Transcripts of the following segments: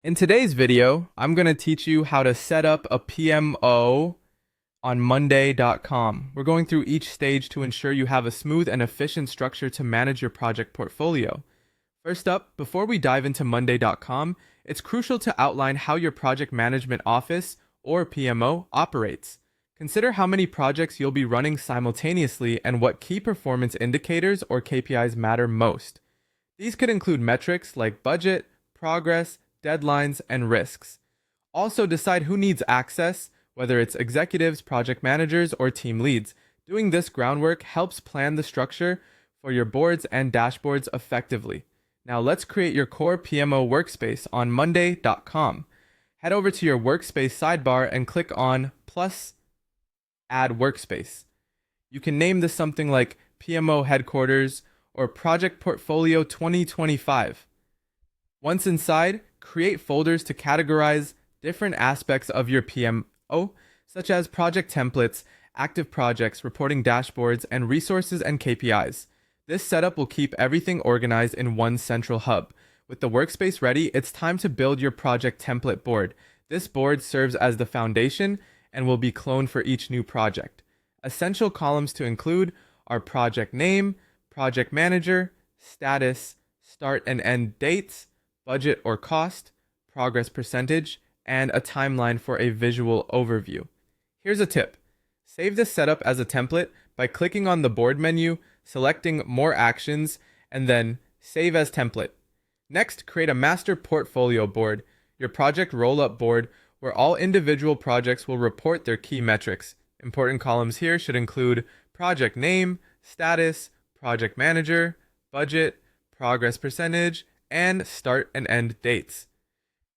In today's video, I'm going to teach you how to set up a PMO on Monday.com. We're going through each stage to ensure you have a smooth and efficient structure to manage your project portfolio. First up, before we dive into Monday.com, it's crucial to outline how your project management office, or PMO, operates. Consider how many projects you'll be running simultaneously and what key performance indicators or KPIs matter most. These could include metrics like budget, progress, deadlines, and risks. Also, decide who needs access, whether it's executives, project managers, or team leads. Doing this groundwork helps plan the structure for your boards and dashboards effectively. Now, let's create your core PMO workspace on Monday.com. Head over to your workspace sidebar and click on plus add workspace. You can name this something like PMO headquarters or Project Portfolio 2025. Once inside, create folders to categorize different aspects of your PMO, such as project templates, active projects, reporting dashboards, and resources and KPIs. This setup will keep everything organized in one central hub. With the workspace ready, it's time to build your project template board. This board serves as the foundation and will be cloned for each new project. Essential columns to include are project name, project manager, status, start and end dates, budget or cost, progress percentage, and a timeline for a visual overview. Here's a tip. Save this setup as a template by clicking on the board menu, selecting More Actions, and then Save as Template. Next, create a master portfolio board, your project roll-up board, where all individual projects will report their key metrics. Important columns here should include project name, status, project manager, budget, progress percentage, and start and end dates.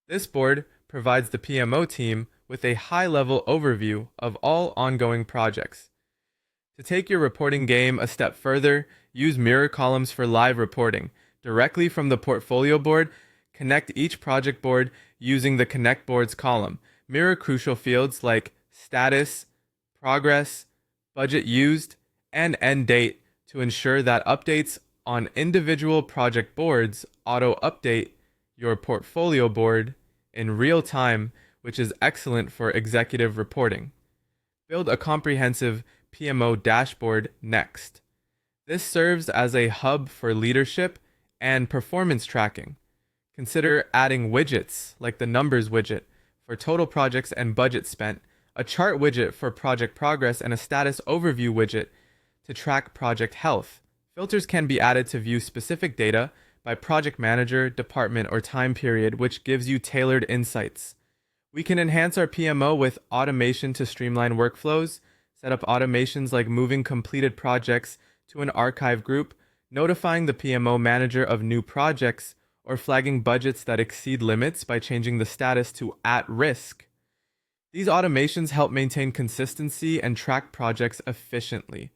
This board provides the PMO team with a high-level overview of all ongoing projects. To take your reporting game a step further, use mirror columns for live reporting. Directly from the portfolio board, connect each project board using the Connect Boards column. Mirror crucial fields like status, progress, budget used, and end date to ensure that updates on individual project boards auto-update your portfolio board in real time, which is excellent for executive reporting. Build a comprehensive PMO dashboard next. This serves as a hub for leadership and performance tracking. Consider adding widgets like the numbers widget for total projects and budget spent, a chart widget for project progress, and a status overview widget to track project health. Filters can be added to view specific data by project manager, department, or time period, which gives you tailored insights. We can enhance our PMO with automation to streamline workflows, set up automations like moving completed projects to an archive group, notifying the PMO manager of new projects, or flagging budgets that exceed limits by changing the status to at risk. These automations help maintain consistency and track projects efficiently.